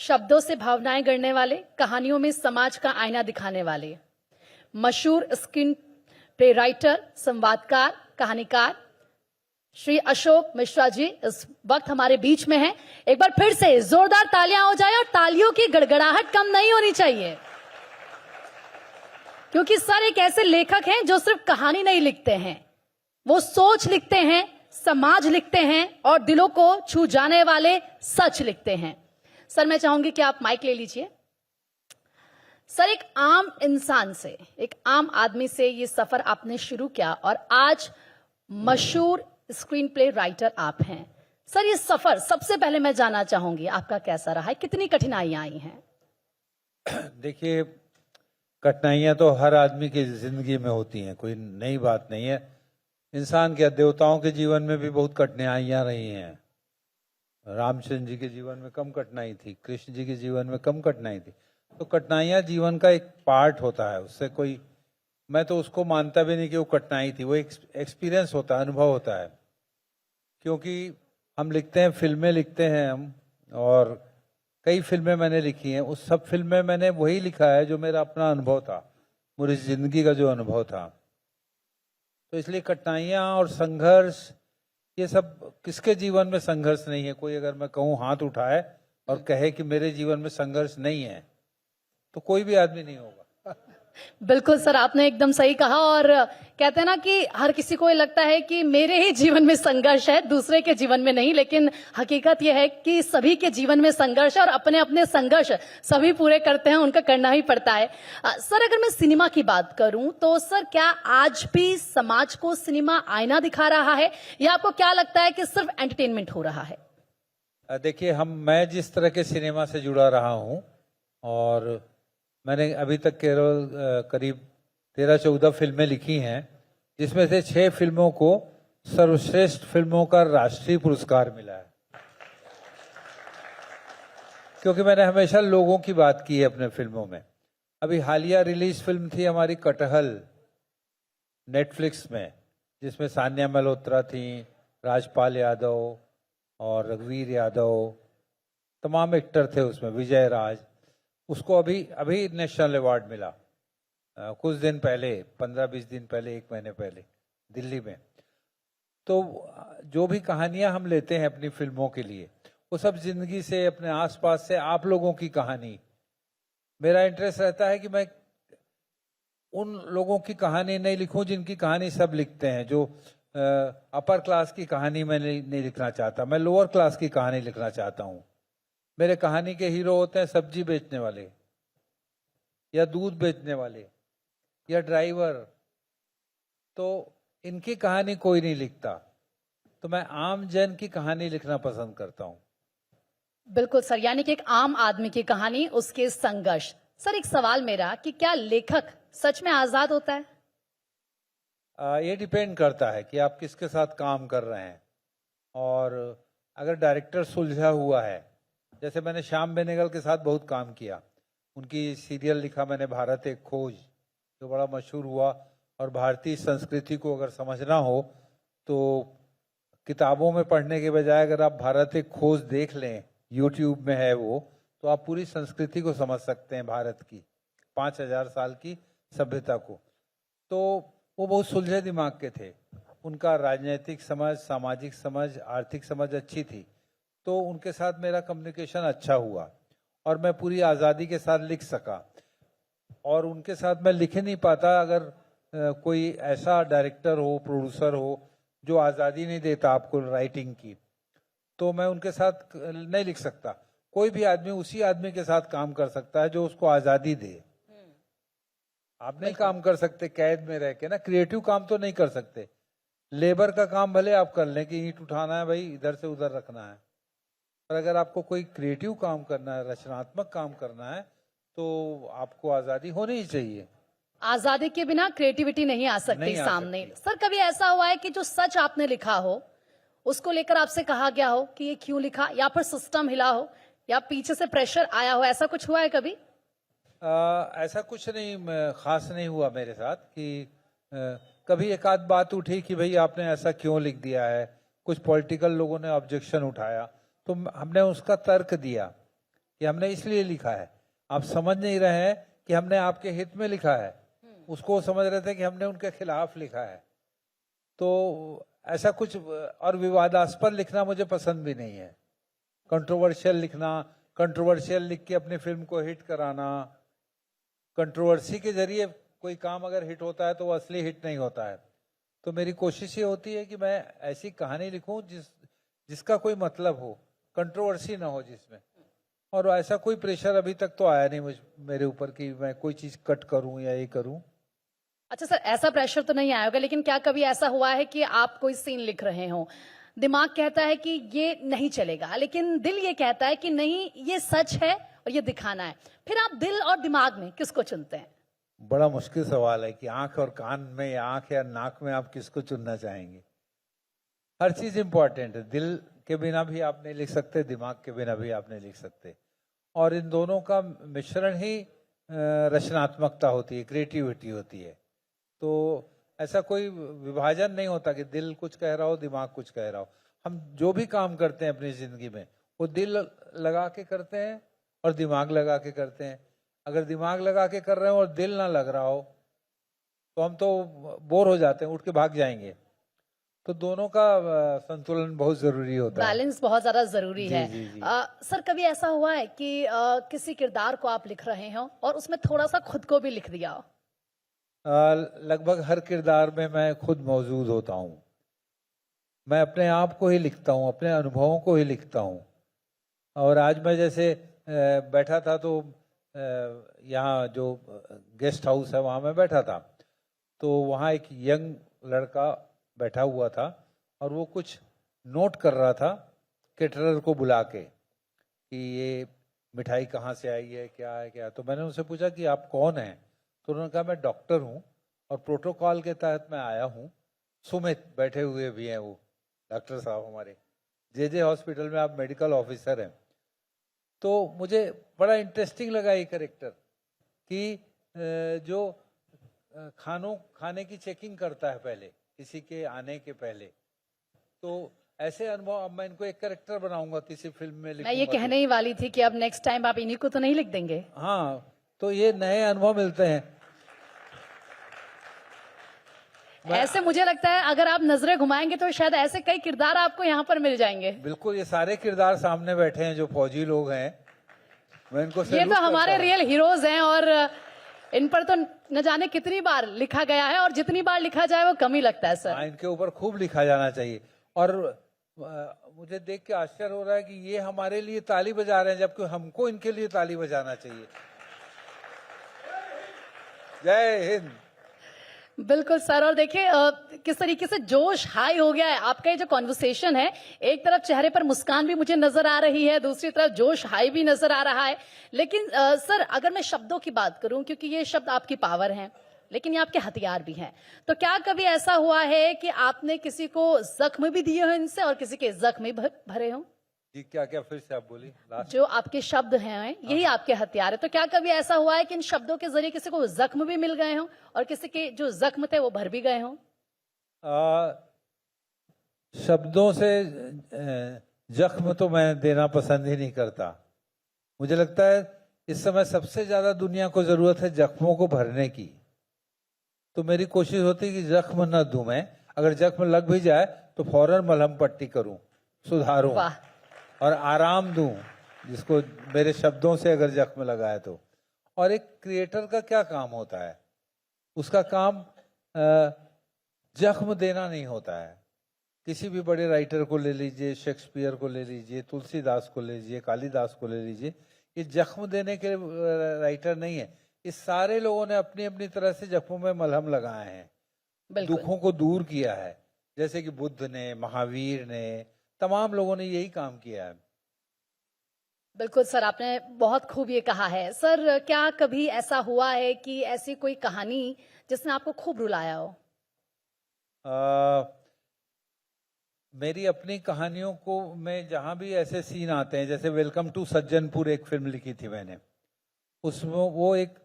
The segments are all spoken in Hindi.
शब्दों से भावनाएं गढ़ने वाले, कहानियों में समाज का आईना दिखाने वाले, मशहूर स्क्रीन प्ले राइटर, संवादकार, कहानीकार श्री अशोक मिश्रा जी इस वक्त हमारे बीच में हैं। एक बार फिर से जोरदार तालियां हो जाए और तालियों की गड़गड़ाहट कम नहीं होनी चाहिए, क्योंकि सर एक ऐसे लेखक हैं जो सिर्फ कहानी नहीं लिखते हैं, वो सोच लिखते हैं, समाज लिखते हैं और दिलों को छू जाने वाले सच लिखते हैं। सर मैं चाहूंगी कि आप माइक ले लीजिए। सर एक आम इंसान से, एक आम आदमी से ये सफर आपने शुरू किया और आज मशहूर स्क्रीन प्ले राइटर आप हैं। सर ये सफर सबसे पहले मैं जानना चाहूंगी आपका कैसा रहा है, कितनी कठिनाइयां आई हैं? देखिए, कठिनाइयां तो हर आदमी की जिंदगी में होती हैं, कोई नई बात नहीं है। इंसान के, देवताओं के जीवन में भी बहुत कठिनाइयां रही हैं। रामचंद्र जी के जीवन में कम कठिनाई थी, कृष्ण जी के जीवन में कम कठिनाई थी। तो कठिनाइयां जीवन का एक पार्ट होता है, उससे कोई, मैं तो उसको मानता भी नहीं कि वो कठिनाई थी, वो एक एक्सपीरियंस होता है, अनुभव होता है। क्योंकि हम लिखते हैं, फिल्में लिखते हैं हम, और कई फिल्में मैंने लिखी हैं। उस सब फिल्म में मैंने वही लिखा है जो मेरा अपना अनुभव था, पूरी जिंदगी का जो अनुभव था। तो इसलिए कठिनाइयां और संघर्ष, ये सब किसके जीवन में संघर्ष नहीं है? कोई अगर मैं कहूँ हाथ उठाए और कहे कि मेरे जीवन में संघर्ष नहीं है, तो कोई भी आदमी नहीं होगा। बिल्कुल सर, आपने एकदम सही कहा। और कहते हैं ना कि हर किसी को ये लगता है कि मेरे ही जीवन में संघर्ष है, दूसरे के जीवन में नहीं, लेकिन हकीकत यह है कि सभी के जीवन में संघर्ष है और अपने अपने संघर्ष सभी पूरे करते हैं, उनका करना ही पड़ता है। सर अगर मैं सिनेमा की बात करूं तो सर क्या आज भी समाज को सिनेमा आईना दिखा रहा है, या आपको क्या लगता है कि सिर्फ एंटरटेनमेंट हो रहा है? देखिए, मैं जिस तरह के सिनेमा से जुड़ा रहा हूं, और मैंने अभी तक केवल करीब 13-14 फिल्में लिखी हैं, जिसमें से 6 फिल्मों को सर्वश्रेष्ठ फिल्मों का राष्ट्रीय पुरस्कार मिला है। क्योंकि मैंने हमेशा लोगों की बात की है अपने फिल्मों में। अभी हालिया रिलीज फिल्म थी हमारी कटहल, नेटफ्लिक्स में, जिसमें सान्या मल्होत्रा थी, राजपाल यादव और रघुवीर यादव, तमाम एक्टर थे उसमें, विजय राज। उसको अभी नेशनल अवार्ड मिला कुछ दिन पहले, 15-20 दिन पहले, 1 महीने पहले, दिल्ली में। तो जो भी कहानियां हम लेते हैं अपनी फिल्मों के लिए, वो सब जिंदगी से, अपने आसपास से, आप लोगों की कहानी। मेरा इंटरेस्ट रहता है कि मैं उन लोगों की कहानी नहीं लिखूं जिनकी कहानी सब लिखते हैं। जो अपर क्लास की कहानी मैं नहीं लिखना चाहता, मैं लोअर क्लास की कहानी लिखना चाहता हूं। मेरे कहानी के हीरो होते हैं सब्जी बेचने वाले, या दूध बेचने वाले, या ड्राइवर। तो इनकी कहानी कोई नहीं लिखता, तो मैं आम जन की कहानी लिखना पसंद करता हूं। बिल्कुल सर, यानी कि एक आम आदमी की कहानी, उसके संघर्ष। सर एक सवाल मेरा कि क्या लेखक सच में आजाद होता है? ये डिपेंड करता है कि आप किसके साथ काम कर रहे हैं, और अगर डायरेक्टर सुलझा हुआ है, जैसे मैंने श्याम बेनेगल के साथ बहुत काम किया। उनकी सीरियल लिखा मैंने, भारत एक खोज, जो बड़ा मशहूर हुआ। और भारतीय संस्कृति को अगर समझना हो तो किताबों में पढ़ने के बजाय अगर आप भारत एक खोज देख लें, यूट्यूब में है वो, तो आप पूरी संस्कृति को समझ सकते हैं, भारत की 5000 साल की सभ्यता को। तो वो बहुत सुलझे दिमाग के थे, उनका राजनीतिक समझ, सामाजिक समझ, आर्थिक समझ अच्छी थी। तो उनके साथ मेरा कम्युनिकेशन अच्छा हुआ और मैं पूरी आज़ादी के साथ लिख सका। और उनके साथ मैं लिख नहीं पाता अगर कोई ऐसा डायरेक्टर हो, प्रोड्यूसर हो, जो आज़ादी नहीं देता आपको राइटिंग की, तो मैं उनके साथ नहीं लिख सकता। कोई भी आदमी उसी आदमी के साथ काम कर सकता है जो उसको आज़ादी दे। आप नहीं काम कर सकते कैद में रह के ना, क्रिएटिव काम तो नहीं कर सकते। लेबर का काम भले आप कर लें कि ईंट उठाना है भाई, इधर से उधर रखना है, पर अगर आपको कोई क्रिएटिव काम करना है, रचनात्मक काम करना है, तो आपको आजादी होनी ही चाहिए। आजादी के बिना क्रिएटिविटी नहीं आ सकती सामने। सर कभी ऐसा हुआ है कि जो सच आपने लिखा हो उसको लेकर आपसे कहा गया हो कि ये क्यों लिखा, या फिर सिस्टम हिला हो, या पीछे से प्रेशर आया हो, ऐसा कुछ हुआ है कभी? ऐसा कुछ नहीं खास नहीं हुआ मेरे साथ कि कभी एक आध बात उठी कि भाई आपने ऐसा क्यों लिख दिया है, कुछ पॉलिटिकल लोगों ने ऑब्जेक्शन उठाया तो हमने उसका तर्क दिया कि हमने इसलिए लिखा है, आप समझ नहीं रहे हैं कि हमने आपके हित में लिखा है, उसको समझ रहे थे कि हमने उनके खिलाफ लिखा है। तो ऐसा कुछ, और विवादास्पद लिखना मुझे पसंद भी नहीं है। कंट्रोवर्शियल लिखना, कंट्रोवर्शियल लिख के अपनी फिल्म को हिट कराना, कंट्रोवर्सी के जरिए कोई काम अगर हिट होता है तो वो असली हिट नहीं होता है। तो मेरी कोशिश ये होती है कि मैं ऐसी कहानी लिखूं जिसका कोई मतलब हो, कंट्रोवर्सी ना हो जिसमें। और ऐसा कोई प्रेशर अभी तक तो आया नहीं मेरे ऊपर कि मैं कोई चीज कट करूं या ये करूं। अच्छा सर, ऐसा प्रेशर तो नहीं आया होगा, लेकिन क्या कभी ऐसा हुआ है कि आप कोई सीन लिख रहे हो, दिमाग कहता है कि ये नहीं चलेगा, लेकिन दिल ये कहता है कि नहीं ये सच है और ये दिखाना है, फिर आप दिल और दिमाग में किसको चुनते हैं? बड़ा मुश्किल सवाल है कि आंख और कान में या आंख या नाक में आप किसको चुनना चाहेंगे। हर चीज इंपॉर्टेंट है, दिल के बिना भी आप नहीं लिख सकते, दिमाग के बिना भी आप नहीं लिख सकते, और इन दोनों का मिश्रण ही रचनात्मकता होती है, क्रिएटिविटी होती है। तो ऐसा कोई विभाजन नहीं होता कि दिल कुछ कह रहा हो, दिमाग कुछ कह रहा हो। हम जो भी काम करते हैं अपनी जिंदगी में वो दिल लगा के करते हैं और दिमाग लगा के करते हैं। अगर दिमाग लगा के कर रहे हो और दिल ना लग रहा हो तो हम तो बोर हो जाते हैं, उठ के भाग जाएंगे। तो दोनों का संतुलन बहुत जरूरी होता है, बैलेंस बहुत ज्यादा जरूरी जी, है। जी, जी। सर, कभी ऐसा हुआ है कि किसी किरदार को आप लिख रहे हो और उसमें थोड़ा सा खुद को भी लिख दिया हो? लगभग हर किरदार में मैं खुद मौजूद होता हूँ। मैं अपने आप को ही लिखता हूँ, अपने अनुभवों को ही लिखता हूँ। और आज मैं जैसे बैठा था तो यहाँ जो गेस्ट हाउस है वहाँ मैं बैठा था, तो वहाँ एक यंग लड़का बैठा हुआ था और वो कुछ नोट कर रहा था केटरर को बुला के कि ये मिठाई कहाँ से आई है, क्या है क्या। तो मैंने उनसे पूछा कि आप कौन हैं? तो उन्होंने कहा मैं डॉक्टर हूँ और प्रोटोकॉल के तहत मैं आया हूँ। सुमित बैठे हुए भी हैं, वो डॉक्टर साहब हमारे जे हॉस्पिटल में, आप मेडिकल ऑफिसर हैं। तो मुझे बड़ा इंटरेस्टिंग लगा ये कैरेक्टर कि जो खाने की चेकिंग करता है पहले, किसी के आने के पहले। तो ऐसे अनुभव अब मैं इनको एक कैरेक्टर बनाऊंगा किसी फिल्म में, मैं ये कहने ही वाली थी कि अब नेक्स्ट टाइम आप इन्हीं को तो नहीं लिख देंगे? हाँ, तो ये नए अनुभव मिलते हैं। ऐसे मुझे लगता है अगर आप नजरें घुमाएंगे तो शायद ऐसे कई किरदार आपको यहाँ पर मिल जाएंगे। बिल्कुल, ये सारे किरदार सामने बैठे हैं जो फौजी लोग हैं, मैं इनको ये तो हमारे रियल हीरोज हैं और इन पर तो न जाने कितनी बार लिखा गया है और जितनी बार लिखा जाए वो कम ही लगता है सर। इनके ऊपर खूब लिखा जाना चाहिए। और मुझे देख के आश्चर्य हो रहा है कि ये हमारे लिए ताली बजा रहे हैं, जबकि हमको इनके लिए ताली बजाना चाहिए। जय हिंद। बिल्कुल सर। और देखिए किस तरीके से जोश हाई हो गया है आपका ये जो कॉन्वर्सेशन है। एक तरफ चेहरे पर मुस्कान भी मुझे नजर आ रही है, दूसरी तरफ जोश हाई भी नजर आ रहा है। लेकिन सर, अगर मैं शब्दों की बात करूं, क्योंकि ये शब्द आपकी पावर हैं लेकिन ये आपके हथियार भी हैं, तो क्या कभी ऐसा हुआ है कि आपने किसी को जख्म भी दिए हो इनसे और किसी के जख्म भी भरे हो? जी, क्या क्या फिर से आप बोली? जो आपके शब्द हैं यही आपके हथियार है, तो क्या कभी ऐसा हुआ है कि इन शब्दों के जरिए किसी को जख्म भी मिल गए हों और किसी के जो जख्म थे वो भर भी गए हों? शब्दों से जख्म तो मैं देना पसंद ही नहीं करता। मुझे लगता है इस समय सबसे ज्यादा दुनिया को जरूरत है जख्मों को भरने की। तो मेरी कोशिश होती है कि जख्म न दूं मैं, अगर जख्म लग भी जाए तो फौरन मलहम पट्टी करूं, सुधारूं और आराम दूं जिसको मेरे शब्दों से अगर जख्म लगा है तो। और एक क्रिएटर का क्या काम होता है? उसका काम जख्म देना नहीं होता है। किसी भी बड़े राइटर को ले लीजिए, शेक्सपियर को ले लीजिए, तुलसीदास को ले लीजिए, कालिदास को ले लीजिए, ये जख्म देने के राइटर नहीं है। इस सारे लोगों ने अपनी अपनी तरह से जख्मों में मलहम लगाए हैं, दुखों को दूर किया है। जैसे कि बुद्ध ने, महावीर ने, तमाम लोगों ने यही काम किया है। बिल्कुल सर, आपने बहुत खूब ये कहा है। सर, क्या कभी ऐसा हुआ है कि ऐसी कोई कहानी जिसने आपको खूब रुलाया हो? मेरी अपनी कहानियों को में जहां भी ऐसे सीन आते हैं, जैसे वेलकम टू सज्जनपुर एक फिल्म लिखी थी मैंने, उसमें वो एक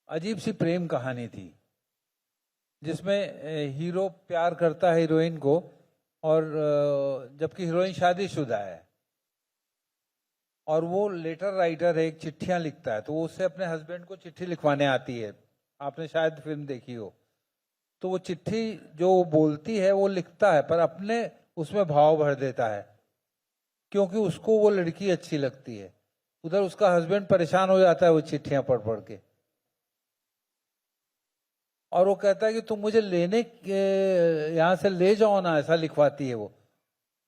अजीब सी प्रेम कहानी थी जिसमें हीरो प्यार करता है हीरोइन को और जबकि हीरोइन शादीशुदा है। और वो लेटर राइटर है, एक चिट्ठियां लिखता है, तो वो उससे अपने हस्बैंड को चिट्ठी लिखवाने आती है। आपने शायद फिल्म देखी हो। तो वो चिट्ठी जो वो बोलती है वो लिखता है, पर अपने उसमें भाव भर देता है, क्योंकि उसको वो लड़की अच्छी लगती है। उधर उसका हस्बैंड परेशान हो जाता है वो चिट्ठियां पढ़ पढ़ के, और वो कहता है कि तुम मुझे लेने यहां से ले जाओ ना, ऐसा लिखवाती है वो।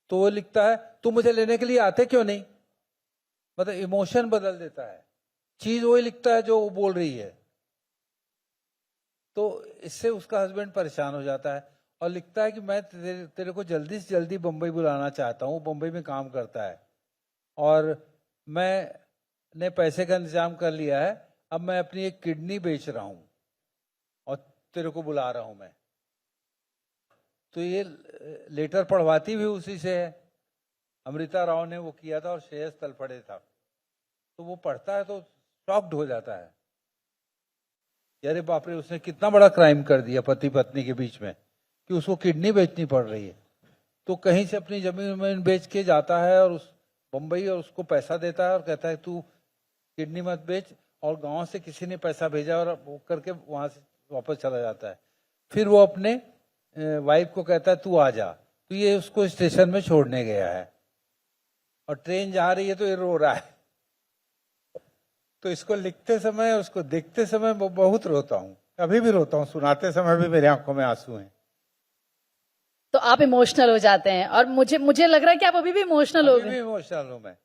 तो वो लिखता है, तुम मुझे लेने के लिए आते क्यों नहीं। मतलब इमोशन बदल देता है, चीज वही लिखता है जो वो बोल रही है। तो इससे उसका हस्बैंड परेशान हो जाता है और लिखता है कि मैं तेरे को जल्दी से जल्दी बंबई बुलाना चाहता हूँ। बंबई में काम करता है और मैंने पैसे का इंतजाम कर लिया है, अब मैं अपनी एक किडनी बेच रहा हूँ और तेरे को बुला रहा हूं मैं। तो ये लेटर पढ़वाती भी उसी से है। अमृता राव ने वो किया था और श्रेयस तलपड़े था। तो वो पढ़ता है तो शॉक्ड हो जाता है, अरे बाप रे, उसने कितना बड़ा क्राइम कर दिया पति पत्नी के बीच में कि उसको किडनी बेचनी पड़ रही है। तो कहीं से अपनी जमीन बेच के जाता है और उस बंबई, और उसको पैसा देता है और कहता है तू किडनी मत बेच, और गांव से किसी ने पैसा भेजा और वो करके वहां से वापस चला जाता है। फिर वो अपने वाइफ को कहता है तू आ जा। तो ये उसको स्टेशन में छोड़ने गया है और ट्रेन जा रही है तो ये रो रहा है। तो इसको लिखते समय, उसको देखते समय बहुत रोता हूँ, अभी भी रोता हूँ, सुनाते समय भी मेरी आंखों में आंसू हैं। तो आप इमोशनल हो जाते हैं, और मुझे लग रहा है कि आप अभी भी इमोशनल हो अभी गए। भी इमोशनल हूँ मैं।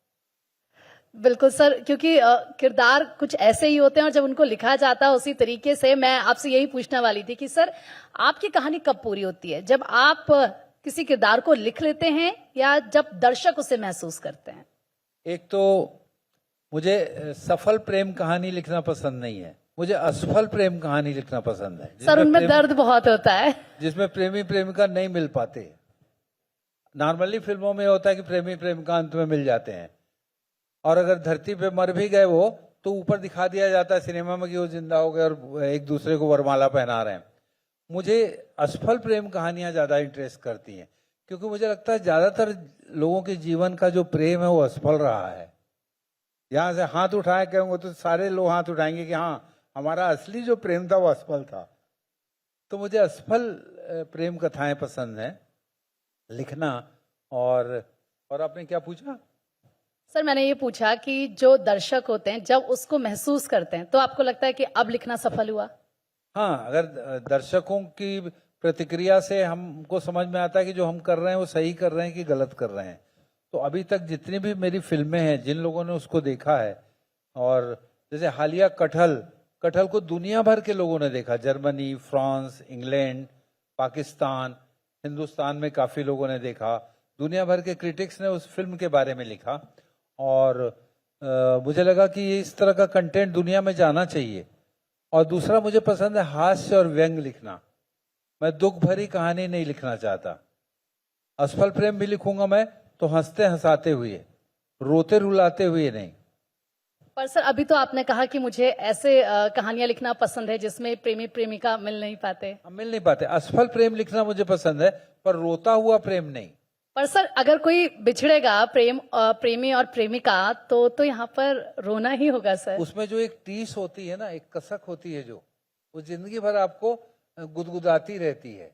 बिल्कुल सर, क्योंकि किरदार कुछ ऐसे ही होते हैं और जब उनको लिखा जाता है उसी तरीके से। मैं आपसे यही पूछने वाली थी कि सर, आपकी कहानी कब पूरी होती है? जब आप किसी किरदार को लिख लेते हैं या जब दर्शक उसे महसूस करते हैं? एक तो मुझे सफल प्रेम कहानी लिखना पसंद नहीं है, मुझे असफल प्रेम कहानी लिखना पसंद है। सर, उनमें दर्द बहुत होता है, जिसमें प्रेमी प्रेमिका नहीं मिल पाते। नॉर्मली फिल्मों में होता है कि प्रेमी प्रेमिका अंत में मिल जाते हैं, और अगर धरती पे मर भी गए वो, तो ऊपर दिखा दिया जाता है सिनेमा में कि वो जिंदा हो गए और एक दूसरे को वरमाला पहना रहे हैं। मुझे असफल प्रेम कहानियां ज्यादा इंटरेस्ट करती हैं, क्योंकि मुझे लगता है ज्यादातर लोगों के जीवन का जो प्रेम है वो असफल रहा है। यहां से हाथ उठाए कहेंगे तो सारे लोग हाथ उठाएंगे कि हाँ, हमारा असली जो प्रेम था वो असफल था। तो मुझे असफल प्रेम कथाएं पसंद है लिखना। और आपने क्या पूछा? सर, मैंने ये पूछा कि जो दर्शक होते हैं जब उसको महसूस करते हैं तो आपको लगता है कि अब लिखना सफल हुआ? हाँ, अगर दर्शकों की प्रतिक्रिया से हमको समझ में आता है कि जो हम कर रहे हैं वो सही कर रहे हैं कि गलत कर रहे हैं। तो अभी तक जितनी भी मेरी फिल्में हैं, जिन लोगों ने उसको देखा है, और जैसे हालिया कटहल को दुनिया भर के लोगों ने देखा, Germany, France, England, Pakistan, Hindustan में काफी लोगों ने देखा। दुनिया भर के क्रिटिक्स ने उस फिल्म के बारे में लिखा, और मुझे लगा कि ये इस तरह का कंटेंट दुनिया में जाना चाहिए। और दूसरा, मुझे पसंद है हास्य और व्यंग लिखना। मैं दुख भरी कहानी नहीं लिखना चाहता। असफल प्रेम भी लिखूंगा मैं तो हंसते हंसाते हुए, रोते रुलाते हुए नहीं। पर सर, अभी तो आपने कहा कि मुझे ऐसे कहानियां लिखना पसंद है जिसमें प्रेमी प्रेमिका मिल नहीं पाते। असफल प्रेम लिखना मुझे पसंद है, पर रोता हुआ प्रेम नहीं। पर सर, अगर कोई बिछड़ेगा प्रेमी और प्रेमिका, तो यहाँ पर रोना ही होगा सर। उसमें जो एक टीस होती है ना, एक कसक होती है, जो वो जिंदगी भर आपको गुदगुदाती रहती है।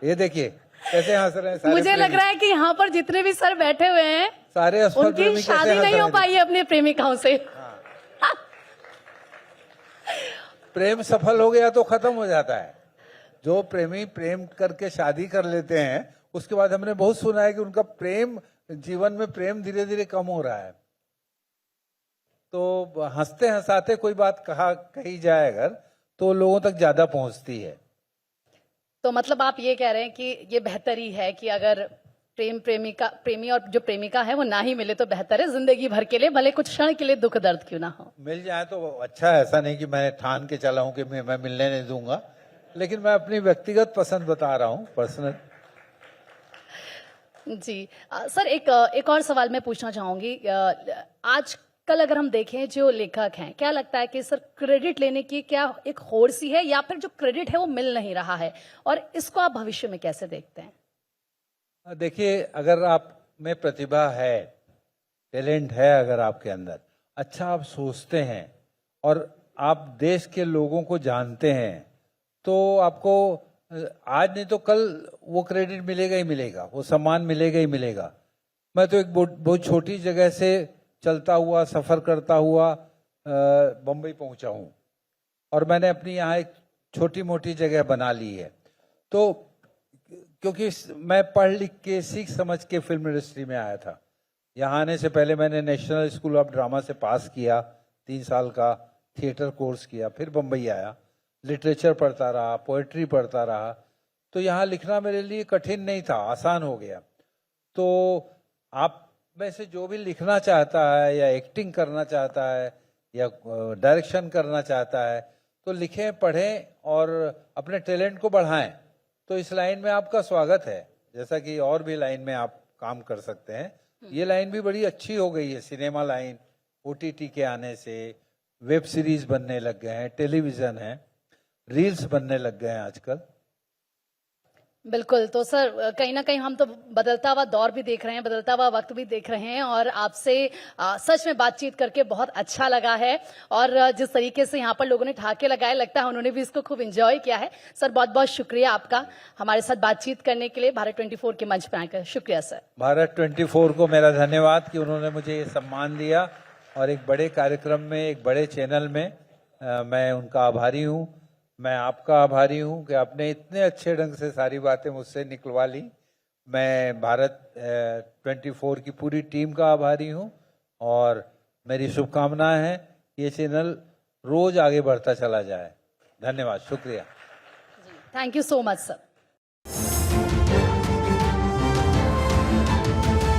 ये देखिए कैसे हंस रहे हैं सारे। मुझे लग रहा है कि यहाँ पर जितने भी सर बैठे हुए हैं, सारे असफल उनकी प्रेमी कैसे शादी हंस नहीं रहे हो हैं। पाई है अपनी प्रेमिकाओं से। प्रेम सफल हो गया तो खत्म हो जाता है। जो प्रेमी प्रेम करके शादी कर लेते हैं, उसके बाद हमने बहुत सुना है कि उनका प्रेम, जीवन में प्रेम धीरे धीरे कम हो रहा है। तो हंसते हंसाते कोई बात कही जाए अगर, तो लोगों तक ज्यादा पहुंचती है। तो मतलब आप ये कह रहे हैं कि ये बेहतर ही है कि अगर प्रेमी और जो प्रेमिका है वो ना ही मिले तो बेहतर है, जिंदगी भर के लिए, भले कुछ क्षण के लिए दुख दर्द क्यों ना हो। मिल जाए तो अच्छा है। ऐसा नहीं कि मैं ठान के चला हूं कि मैं मिलने नहीं दूंगा, लेकिन मैं अपनी व्यक्तिगत पसंद बता रहा हूं, पर्सनल। जी सर, एक और सवाल मैं पूछना चाहूंगी। आजकल अगर हम देखें जो लेखक हैं, क्या लगता है कि सर क्रेडिट लेने की क्या एक होड़ सी है, या फिर जो क्रेडिट है वो मिल नहीं रहा है, और इसको आप भविष्य में कैसे देखते हैं? देखिए, अगर आप में प्रतिभा है टैलेंट है अगर आपके अंदर, अच्छा आप सोचते हैं और आप देश के लोगों को जानते हैं, तो आपको आज नहीं तो कल वो क्रेडिट मिलेगा ही मिलेगा, वो सम्मान मिलेगा ही मिलेगा। मैं तो एक बहुत छोटी जगह से चलता हुआ, सफर करता हुआ बम्बई पहुंचा हूं, और मैंने अपनी यहाँ एक छोटी मोटी जगह बना ली है। तो क्योंकि मैं पढ़ लिख के, सीख समझ के फिल्म इंडस्ट्री में आया था। यहाँ आने से पहले मैंने नेशनल स्कूल ऑफ ड्रामा से पास किया, 3 साल का थिएटर कोर्स किया, फिर बम्बई आया, लिटरेचर पढ़ता रहा, पोएट्री पढ़ता रहा। तो यहाँ लिखना मेरे लिए कठिन नहीं था, आसान हो गया। तो आप में से जो भी लिखना चाहता है या एक्टिंग करना चाहता है या डायरेक्शन करना चाहता है, तो लिखें, पढ़ें और अपने टैलेंट को बढ़ाएं। तो इस लाइन में आपका स्वागत है, जैसा कि और भी लाइन में आप काम कर सकते हैं। ये लाइन भी बड़ी अच्छी हो गई है, सिनेमा लाइन, OTT के आने से वेब सीरीज बनने लग गए हैं, टेलीविजन है, रील्स बनने लग गए हैं आजकल। बिल्कुल। तो सर कहीं ना कहीं हम तो बदलता हुआ दौर भी देख रहे हैं, बदलता हुआ वक्त भी देख रहे हैं, और आपसे सच में बातचीत करके बहुत अच्छा लगा है। और जिस तरीके से यहाँ पर लोगों ने ठहाके लगाए, लगता है उन्होंने भी इसको खूब एंजॉय किया है। सर बहुत बहुत शुक्रिया आपका हमारे साथ बातचीत करने के लिए, भारत 24 के मंच पर आकर। शुक्रिया सर। भारत 24 को मेरा धन्यवाद कि उन्होंने मुझे ये सम्मान दिया, और एक बड़े कार्यक्रम में, एक बड़े चैनल में मैं उनका आभारी हूँ। मैं आपका आभारी हूँ कि आपने इतने अच्छे ढंग से सारी बातें मुझसे निकलवा ली। मैं भारत 24 की पूरी टीम का आभारी हूँ, और मेरी शुभकामनाएं हैं ये चैनल रोज आगे बढ़ता चला जाए। धन्यवाद, शुक्रिया। Thank you so much sir.